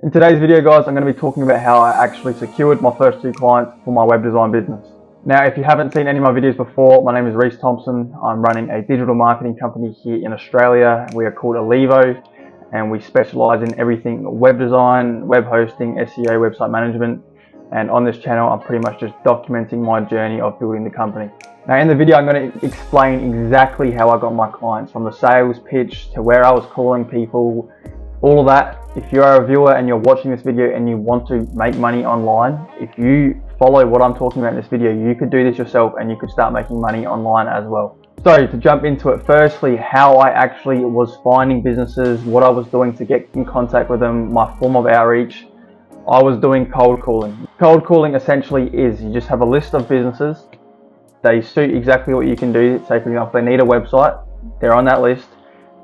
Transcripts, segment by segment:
In today's video, guys, I'm going to be talking about how I actually secured my first two clients for my web design business. Now, if you haven't seen any of my videos before, my name is Reese Thompson. I'm running a digital marketing company here in Australia. We are called Alivo, and we specialize in everything web design, web hosting, SEO, website management. And on this channel, I'm pretty much just documenting my journey of building the company. Now, in the video, I'm going to explain exactly how I got my clients, from the sales pitch to where I was calling people, all of that. If you are a viewer and you're watching this video and you want to make money online, if you follow what I'm talking about in this video, you could do this yourself and you could start making money online as well. So to jump into it, firstly, how I actually was finding businesses, what I was doing to get in contact with them, my form of outreach. I was doing cold calling. Cold calling essentially is you just have a list of businesses. They suit exactly what you can do. Say, for example, they need a website, they're on that list.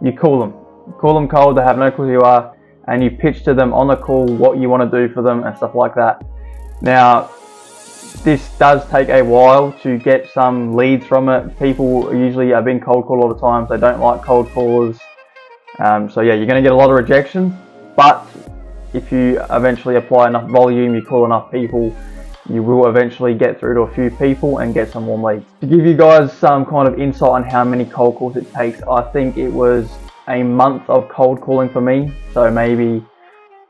You call them. Call them cold, they have no clue who you are, and you pitch to them on the call what you want to do for them and stuff like that. Now, this does take a while to get some leads from it. People usually are being cold called all the time, so they don't like cold callers. So yeah, you're going to get a lot of rejections, but if you eventually apply enough volume, you call enough people, you will eventually get through to a few people and get some more leads. To give you guys some kind of insight on how many cold calls it takes, I think it was a month of cold calling for me. So maybe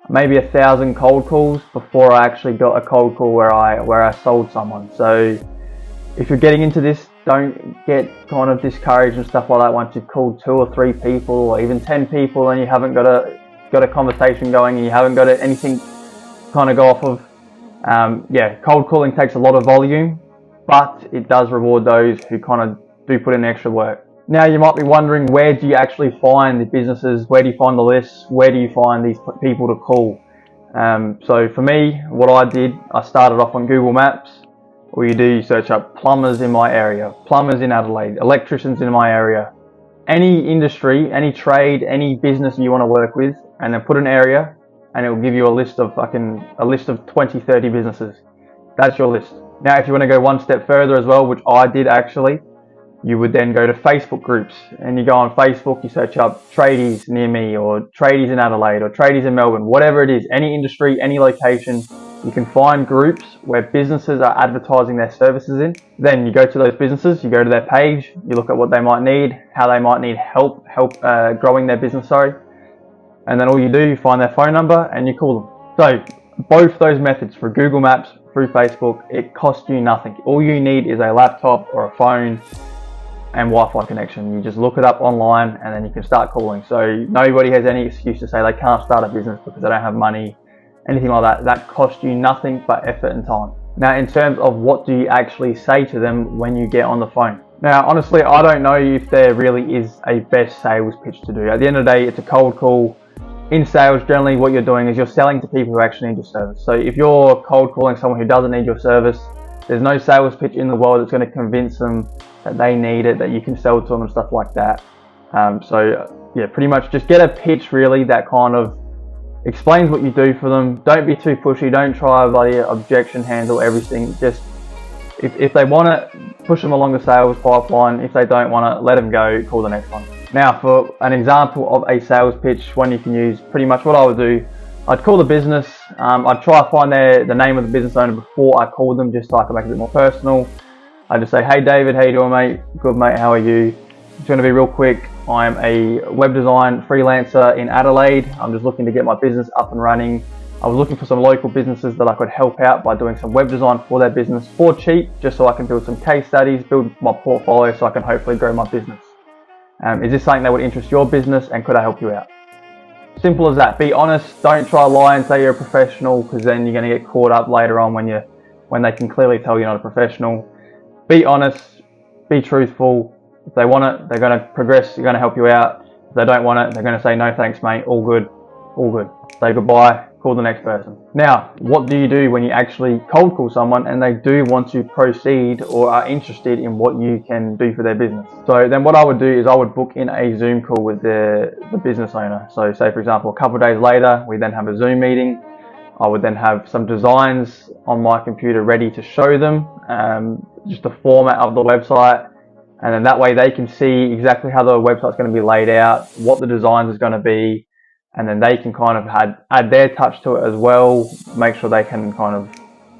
1,000 cold calls before I actually got a cold call where I sold someone. So if you're getting into this, don't get kind of discouraged and stuff like that once you've called 2 or 3 people or even 10 people and you haven't got a conversation going and you haven't got anything to kind of go off of. Yeah, cold calling takes a lot of volume, but it does reward those who kind of do put in extra work. Now, you might be wondering, where do you actually find the businesses? Where do you find the lists? Where do you find these people to call? So for me, what I did, I started off on Google Maps. All you do, you search up plumbers in my area, plumbers in Adelaide, electricians in my area, any industry, any trade, any business you want to work with, and then put an area, and it will give you a list of 20, 30 businesses. That's your list. Now, if you want to go one step further as well, which I did actually, you would then go to Facebook groups, and you go on Facebook, you search up tradies near me, or tradies in Adelaide, or tradies in Melbourne, whatever it is, any industry, any location. You can find groups where businesses are advertising their services in. Then you go to those businesses, you go to their page, you look at what they might need, how they might need help growing their business, and then all you do, you find their phone number and you call them. So both those methods, for Google Maps, through Facebook, it costs you nothing. All you need is a laptop or a phone and Wi-Fi connection. You just look it up online and then you can start calling. So nobody has any excuse to say they can't start a business because they don't have money, anything like that. That costs you nothing but effort and time. Now, in terms of what do you actually say to them when you get on the phone? Now, honestly, I don't know if there really is a best sales pitch to do. At the end of the day, it's a cold call. In sales, generally what you're doing is you're selling to people who actually need your service. So if you're cold calling someone who doesn't need your service, there's no sales pitch in the world that's going to convince them that they need it, that you can sell to them and stuff like that. So yeah, pretty much just get a pitch really that kind of explains what you do for them. Don't be too pushy. Don't try a bloody objection handle everything. Just if they want it, push them along the sales pipeline. If they don't want it, let them go, call the next one. Now, for an example of a sales pitch, one you can use, pretty much what I would do, I'd call the business. I'd try to find the name of the business owner before I called them, just so I can make it a bit more personal. I just say, hey David, how you doing, mate? Good, mate, how are you? It's going to be real quick. I'm a web design freelancer in Adelaide. I'm just looking to get my business up and running. I was looking for some local businesses that I could help out by doing some web design for their business for cheap, just so I can build some case studies, build my portfolio so I can hopefully grow my business. Is this something that would interest your business, and could I help you out? Simple as that. Be honest. Don't try to lie and say you're a professional, because then you're going to get caught up later on when they can clearly tell you're not a professional. Be honest, be truthful. If they want it, they're going to progress, they're going to help you out. If they don't want it, they're going to say, no thanks mate, all good, all good. Say goodbye, call the next person. Now, what do you do when you actually cold call someone and they do want to proceed or are interested in what you can do for their business? So then what I would do is I would book in a Zoom call with the business owner. So say, for example, a couple of days later, we then have a Zoom meeting. I would then have some designs on my computer ready to show them, just the format of the website, and then that way they can see exactly how the website's going to be laid out, what the designs is going to be, and then they can kind of add their touch to it as well, make sure they can kind of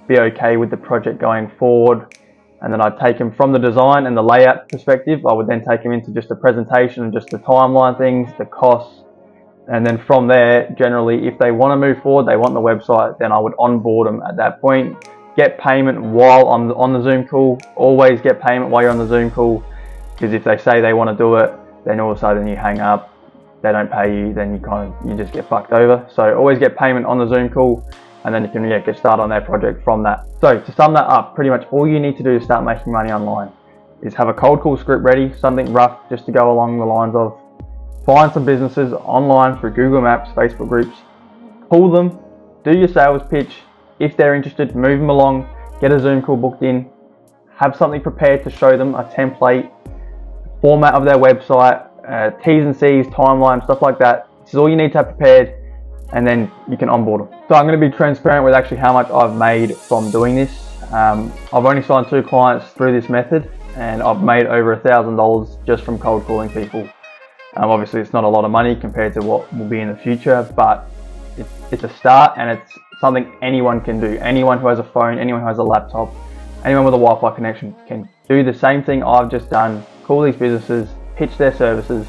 be okay with the project going forward. And then I'd take them from the design and the layout perspective. I would then take them into just the presentation and just the timeline things, the costs. And then from there, generally, if they want to move forward, they want the website, then I would onboard them at that point. Get payment while I'm on the Zoom call. Always get payment while you're on the Zoom call, because if they say they want to do it, then all of a sudden you hang up, they don't pay you, then you just get fucked over. So always get payment on the Zoom call, and then you can get started on their project from that. So to sum that up, pretty much all you need to do to start making money online is have a cold call script ready, something rough just to go along the lines of find some businesses online through Google Maps, Facebook groups, call them, do your sales pitch. If they're interested, move them along, get a Zoom call booked in, have something prepared to show them, a template, format of their website, T's and C's, timeline, stuff like that. This is all you need to have prepared, and then you can onboard them. So I'm going to be transparent with actually how much I've made from doing this. I've only signed 2 clients through this method, and I've made over $1,000 just from cold calling people. Obviously it's not a lot of money compared to what will be in the future, but it's a start, and it's something anyone can do. Anyone who has a phone, anyone who has a laptop, anyone with a Wi-Fi connection can do the same thing I've just done. Call these businesses, pitch their services,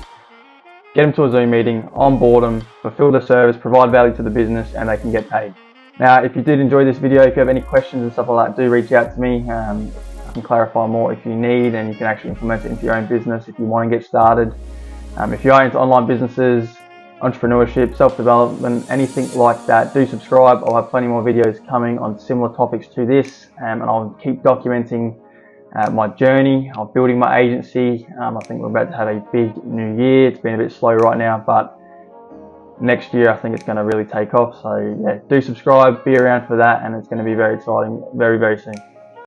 get them to a Zoom meeting, onboard them, fulfill the service, provide value to the business, and they can get paid. Now, if you did enjoy this video, if you have any questions and stuff like that, do reach out to me. I can clarify more if you need, and you can actually implement it into your own business if you want to get started. If you are into online businesses, entrepreneurship, self-development, anything like that, do subscribe. I'll have plenty more videos coming on similar topics to this, and I'll keep documenting my journey of building my agency. I think we're about to have a big new year. It's been a bit slow right now, but next year I think it's going to really take off. So yeah, do subscribe, be around for that, and it's going to be very exciting very, very soon.